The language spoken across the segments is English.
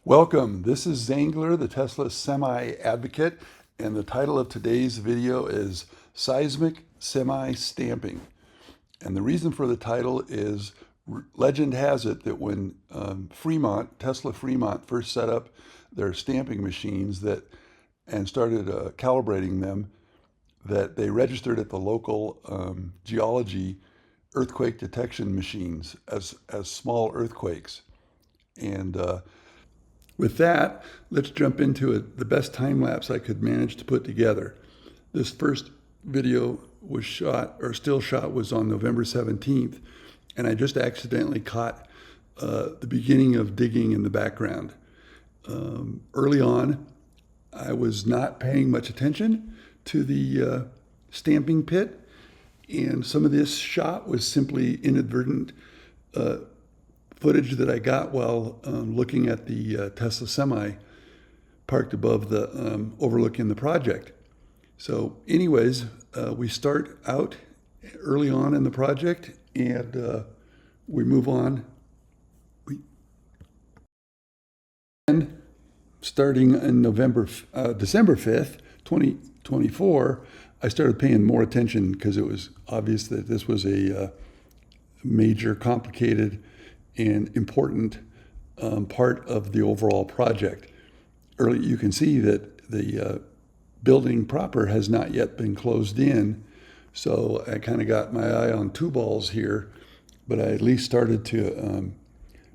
Welcome. This is Zangler, the Tesla Semi Advocate, and the title of today's video is Seismic Semi Stamping. And the reason for the title is legend has it that when Tesla Fremont first set up their stamping machines and started calibrating them, that they registered at the local geology earthquake detection machines as small earthquakes. And with that, let's jump into it. The best time lapse I could manage to put together. This first video was shot, or still shot, was on November 17th, and I just accidentally caught the beginning of digging in the background. Early on, I was not paying much attention to the stamping pit, and some of this shot was simply inadvertent footage that I got while looking at the Tesla Semi parked above the overlooking the project. So anyways, we start out early on in the project and we move on. And starting in December 5th, 2024, I started paying more attention because it was obvious that this was a major, complicated, and important part of the overall project. Early, you can see that the building proper has not yet been closed in, so I kind of got my eye on two balls here, but I at least started to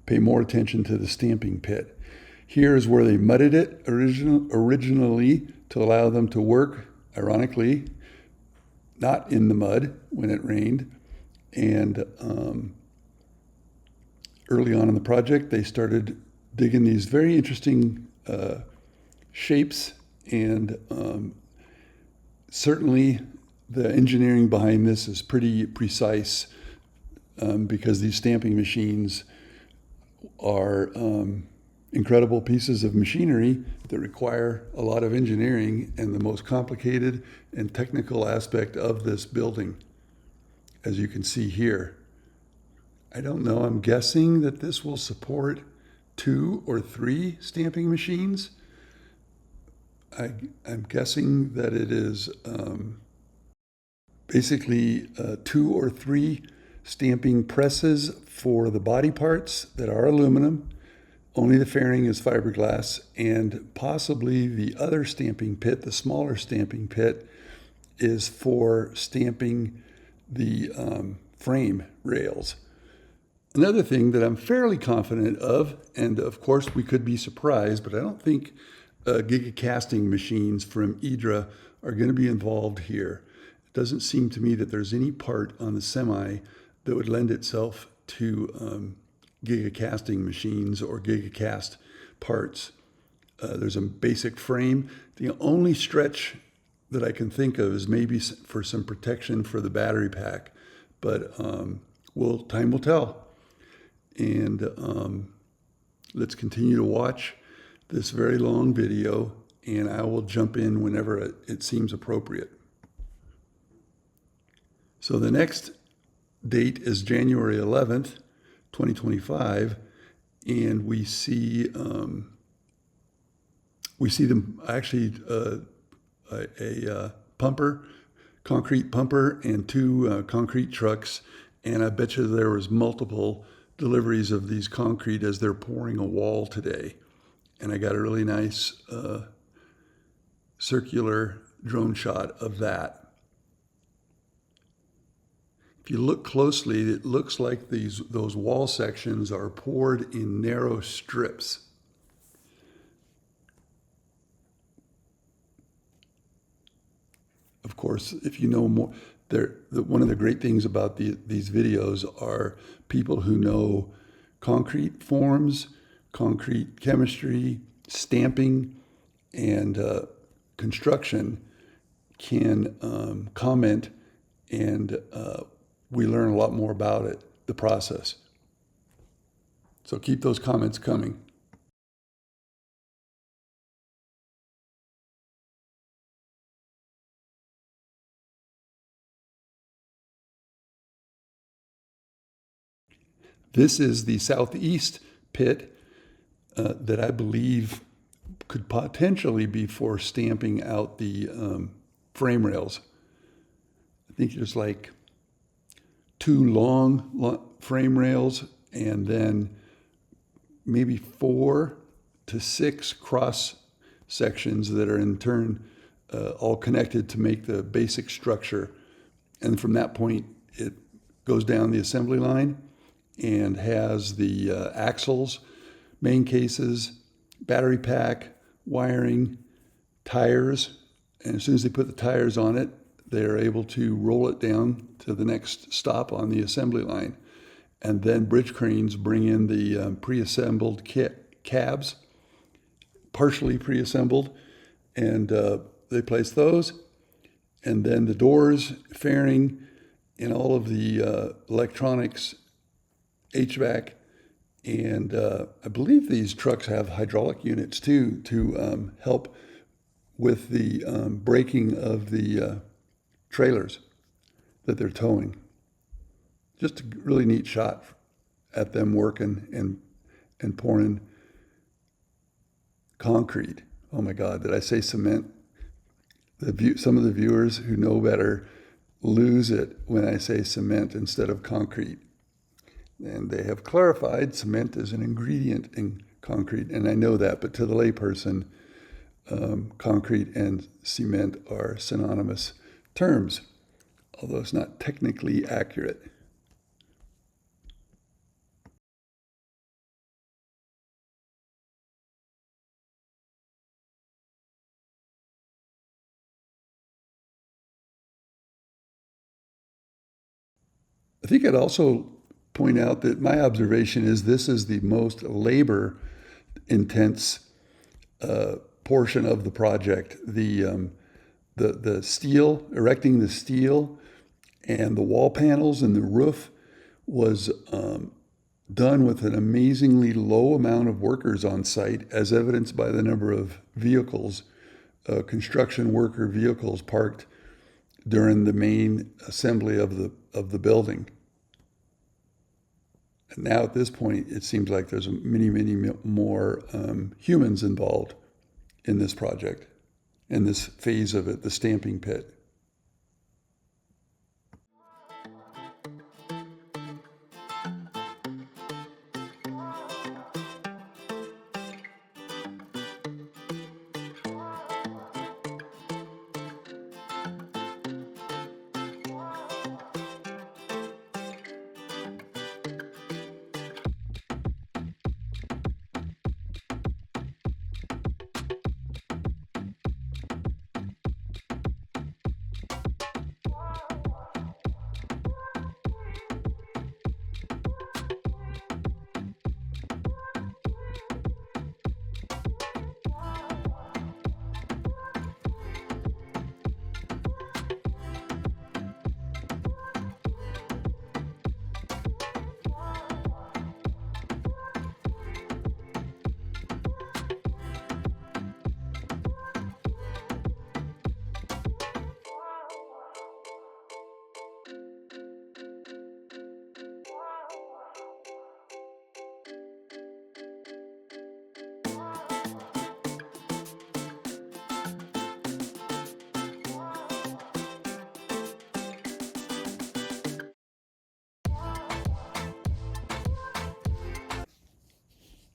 pay more attention to the stamping pit. Here is where they mudded it originally to allow them to work, ironically, not in the mud when it rained, and early on in the project, they started digging these very interesting shapes, and certainly the engineering behind this is pretty precise because these stamping machines are incredible pieces of machinery that require a lot of engineering and the most complicated and technical aspect of this building, as you can see here. I don't know, I'm guessing that this will support 2 or 3 stamping machines. I'm guessing that it is basically 2 or 3 stamping presses for the body parts that are aluminum. Only the fairing is fiberglass, and possibly the other stamping pit, the smaller stamping pit, is for stamping the frame rails. Another thing that I'm fairly confident of, and of course we could be surprised, but I don't think Giga casting machines from Idra are going to be involved here. It doesn't seem to me that there's any part on the Semi that would lend itself to Giga casting machines or Giga cast parts. There's a basic frame. The only stretch that I can think of is maybe for some protection for the battery pack, but time will tell. And let's continue to watch this very long video, and I will jump in whenever it seems appropriate. So the next date is January 11th, 2025, and we see them actually a pumper, concrete pumper, and 2 concrete trucks, and I bet you there was multiple deliveries of these concrete as they're pouring a wall today. And I got a really nice circular drone shot of that. If you look closely, it looks like those wall sections are poured in narrow strips. Of course, if you know more, one of the great things about these videos are people who know concrete forms, concrete chemistry, stamping, and construction can comment, and we learn a lot more about it, the process. So keep those comments coming. This is the southeast pit that I believe could potentially be for stamping out the frame rails. I think there's like two long frame rails and then maybe 4 to 6 cross sections that are in turn all connected to make the basic structure. And from that point, it goes down the assembly line and has the axles, main cases, battery pack, wiring, tires. And as soon as they put the tires on it, they're able to roll it down to the next stop on the assembly line. And then bridge cranes bring in the pre-assembled cabs, partially pre-assembled, and they place those. And then the doors, fairing, and all of the electronics, HVAC, and I believe these trucks have hydraulic units too to help with the braking of the trailers that they're towing. Just a really neat shot at them working and pouring concrete. Oh my God, did I say cement? Some of the viewers who know better lose it when I say cement instead of concrete. And they have clarified cement is an ingredient in concrete, and I know that, but to the layperson, concrete and cement are synonymous terms, although it's not technically accurate. I think I'd also point out that my observation is this is the most labor intense portion of the project. The steel, erecting the steel and the wall panels and the roof was done with an amazingly low amount of workers on site, as evidenced by the number of vehicles, construction worker vehicles parked during the main assembly of the building. And now at this point, it seems like there's many more humans involved in this project, in this phase of it, the stamping pit.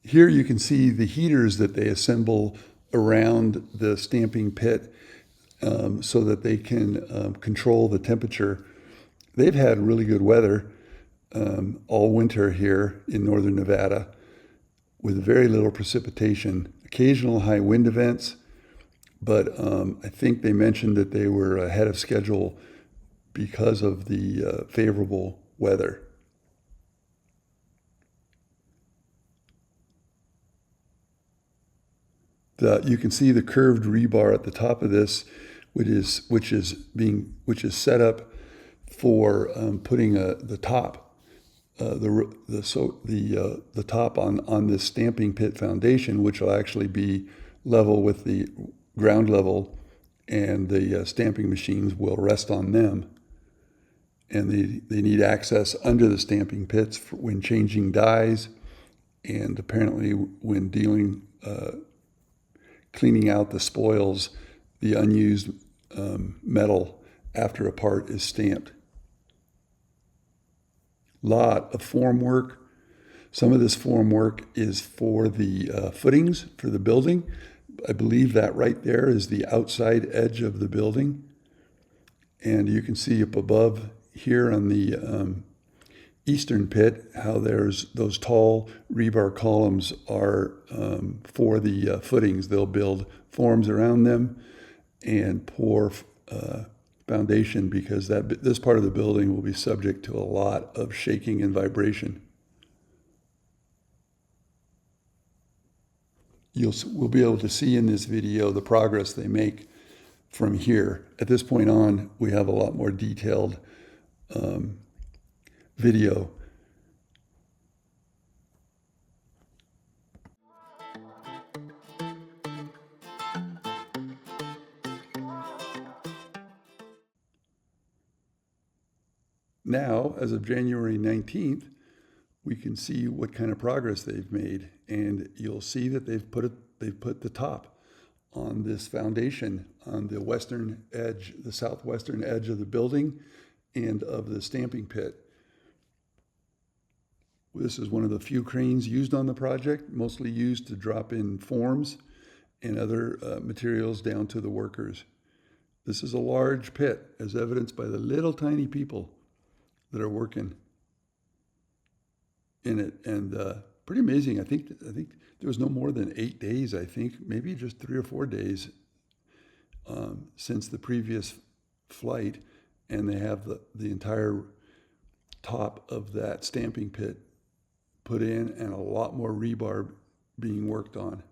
Here you can see the heaters that they assemble around the stamping pit so that they can control the temperature. They've had really good weather all winter here in northern Nevada with very little precipitation, occasional high wind events, but I think they mentioned that they were ahead of schedule because of the favorable weather. You can see the curved rebar at the top of this, which is set up for putting the top, the top on this stamping pit foundation, which will actually be level with the ground level, and the stamping machines will rest on them. And they need access under the stamping pits when changing dies And apparently when cleaning out the spoils, the unused metal after a part is stamped. Lot of form work. Some of this form work is for the footings for the building. I believe that right there is the outside edge of the building. And you can see up above here on the eastern pit how there's those tall rebar columns are for the footings. They'll build forms around them and pour foundation because this part of the building will be subject to a lot of shaking and we'll be able to see in this video the progress they make from here. At this point on, we have a lot more detailed video. Now, as of January 19th, we can see what kind of progress they've made. And you'll see that they've put the top on this foundation on the western edge, the southwestern edge of the building and of the stamping pit. This is one of the few cranes used on the project, mostly used to drop in forms and other materials down to the workers. This is a large pit, as evidenced by the little tiny people that are working in it, and pretty amazing. I think there was no more than 8 days. I think maybe just 3 or 4 days since the previous flight, and they have the entire top of that stamping pit put in, and a lot more rebar being worked on.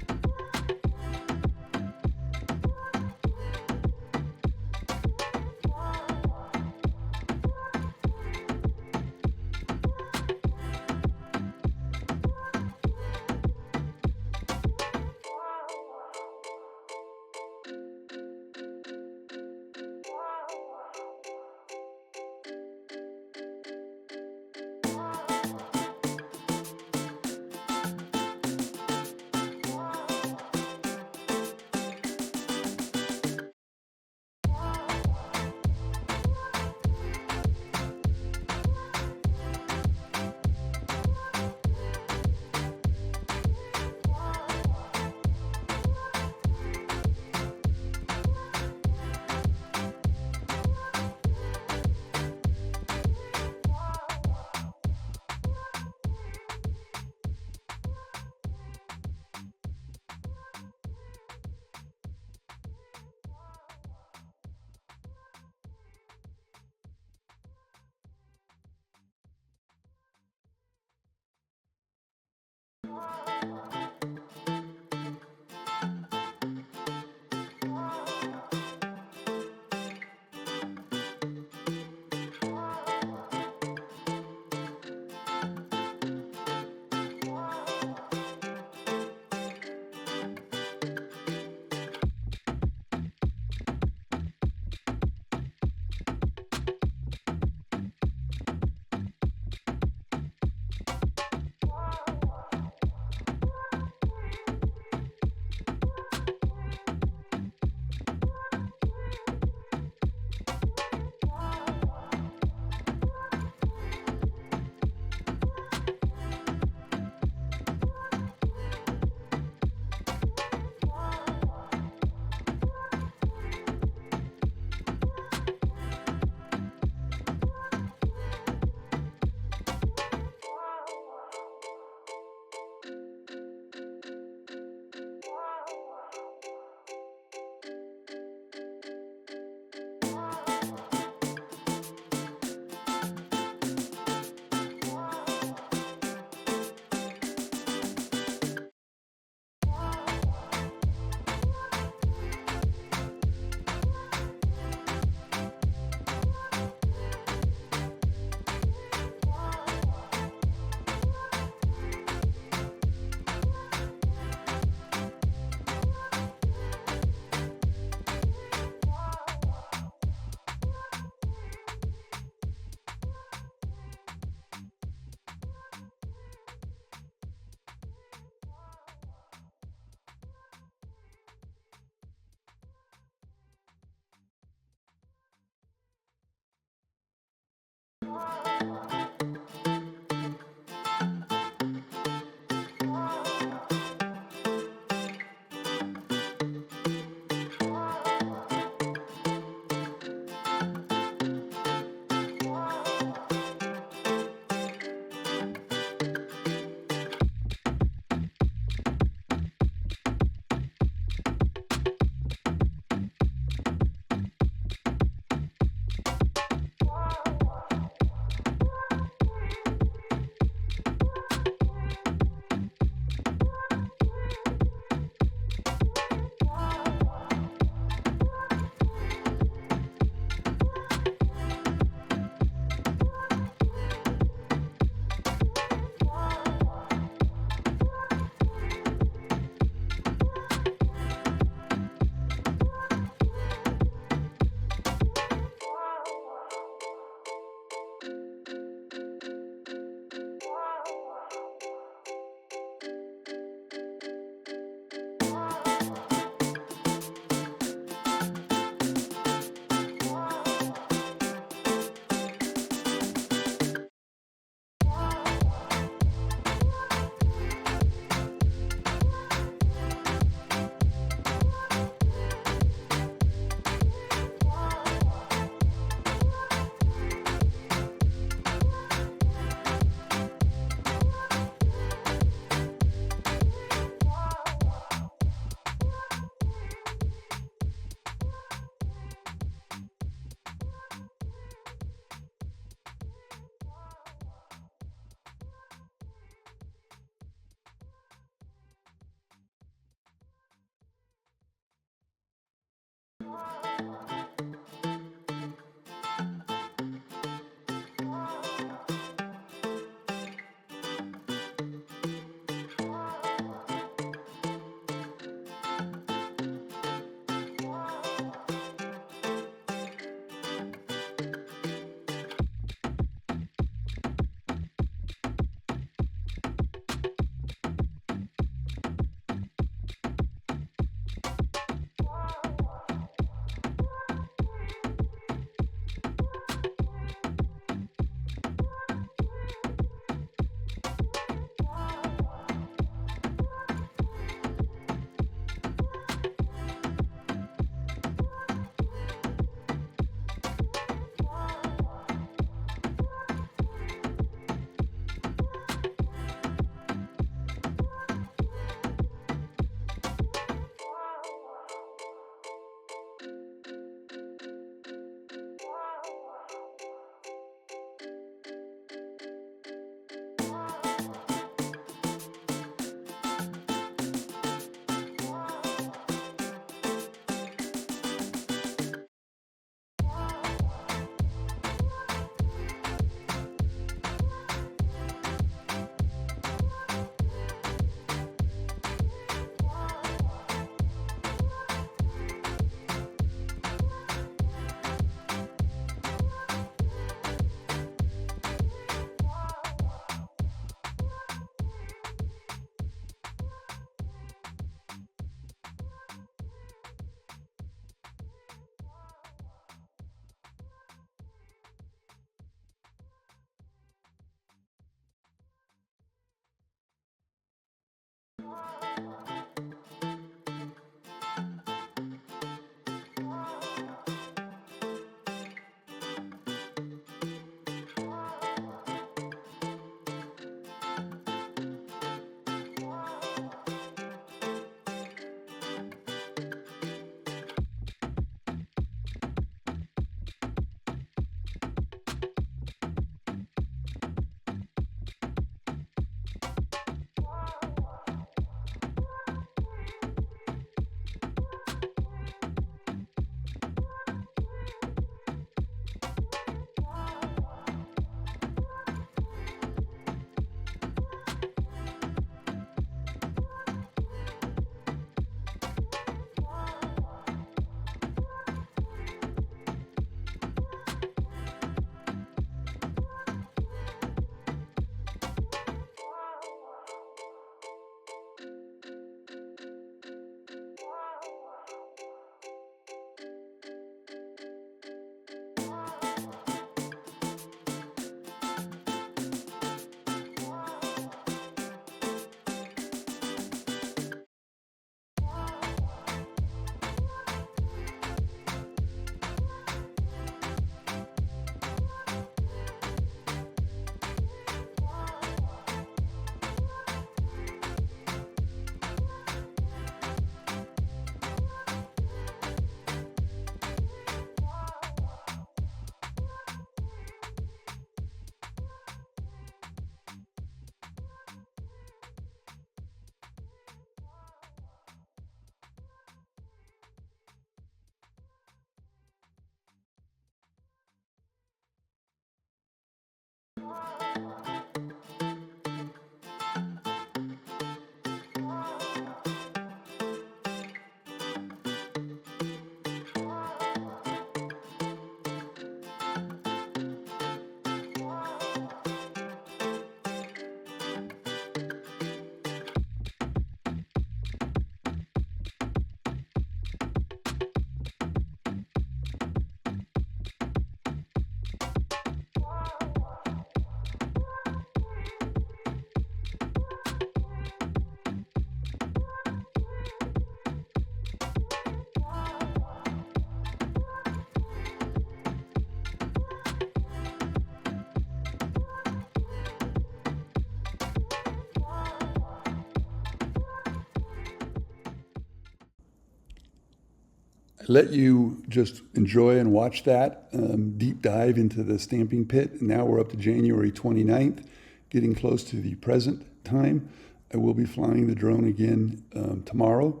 let you just enjoy and watch that deep dive into the stamping pit. Now we're up to January 29th, getting close to the present time. I will be flying the drone again tomorrow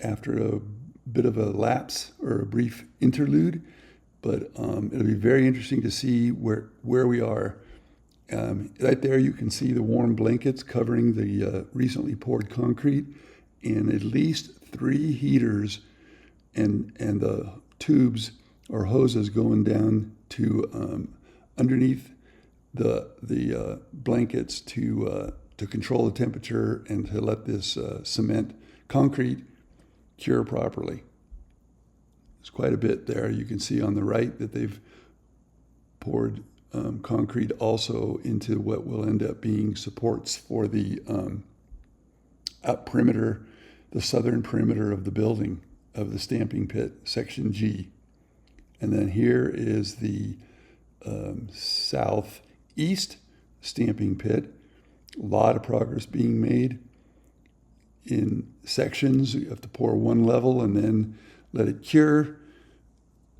after a bit of a lapse or a brief interlude, but it'll be very interesting to see where we are. Right there you can see the warm blankets covering the recently poured concrete, and at least 3 heaters and the tubes or hoses going down to underneath the blankets to control the temperature and to let this concrete cure properly. There's quite a bit there. You can see on the right that they've poured concrete also into what will end up being supports for the perimeter, the southern perimeter of the building, of the stamping pit, section G. And then here is the southeast stamping pit. A lot of progress being made in sections. You have to pour one level and then let it cure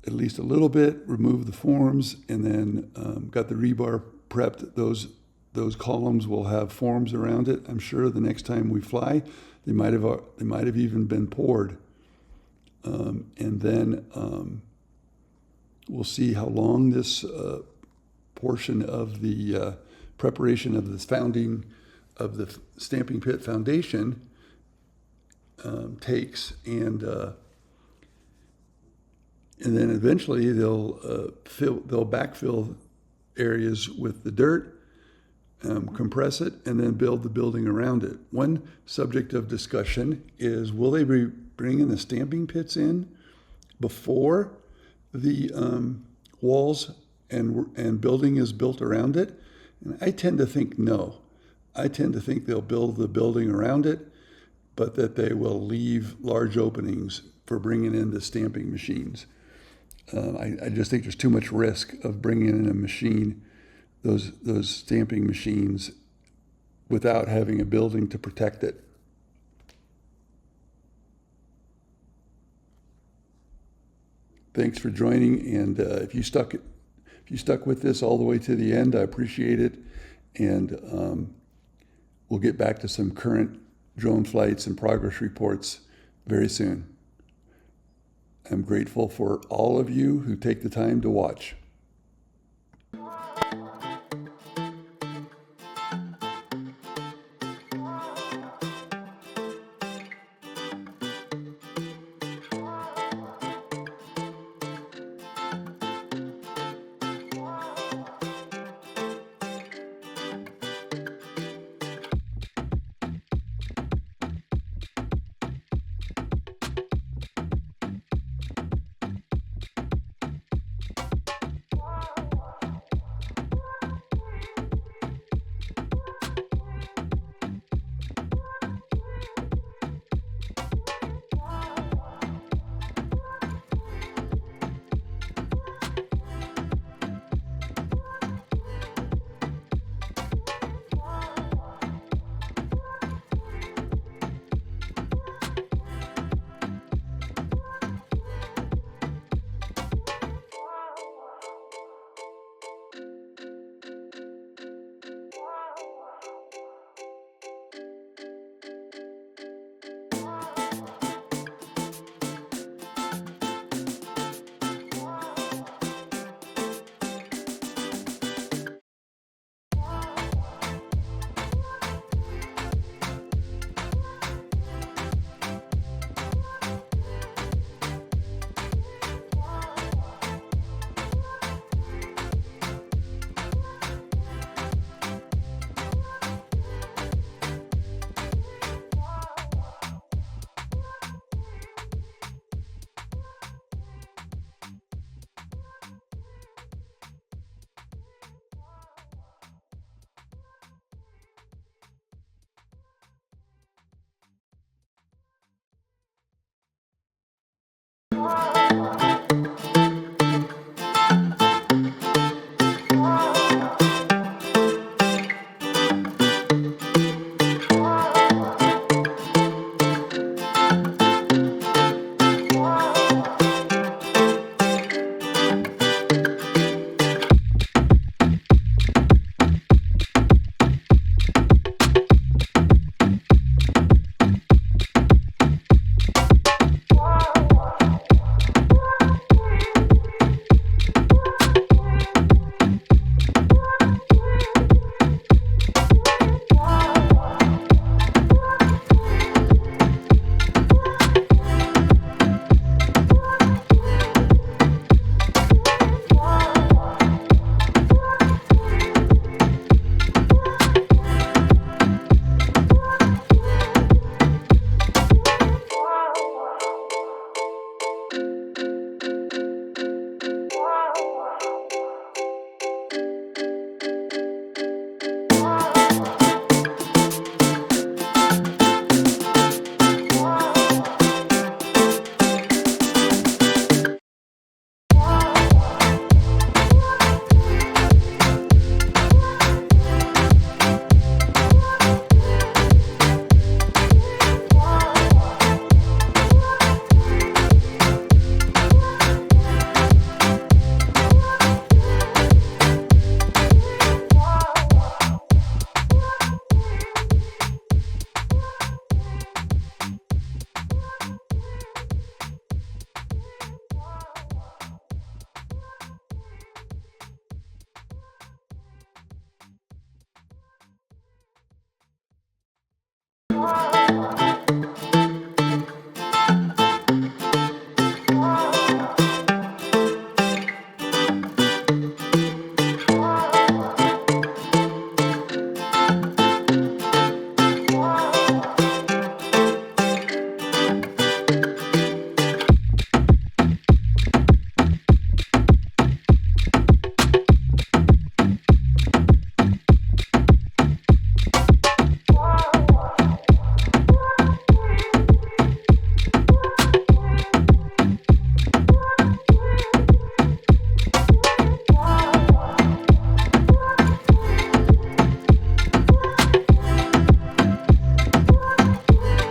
at least a little bit, remove the forms, and then got the rebar prepped. Those columns will have forms around it. I'm sure the next time we fly, they might have even been poured. And then we'll see how long this portion of the preparation of this founding of the stamping pit foundation takes, and then eventually they'll backfill areas with the dirt, compress it, and then build the building around it. One subject of discussion is, will they be bringing the stamping pits in before the walls and building is built around it? And I tend to think no. I tend to think they'll build the building around it, but that they will leave large openings for bringing in the stamping machines. I just think there's too much risk of bringing in a machine, those stamping machines, without having a building to protect it. Thanks for joining, and if you stuck with this all the way to the end, I appreciate it. And we'll get back to some current drone flights and progress reports very soon. I'm grateful for all of you who take the time to watch.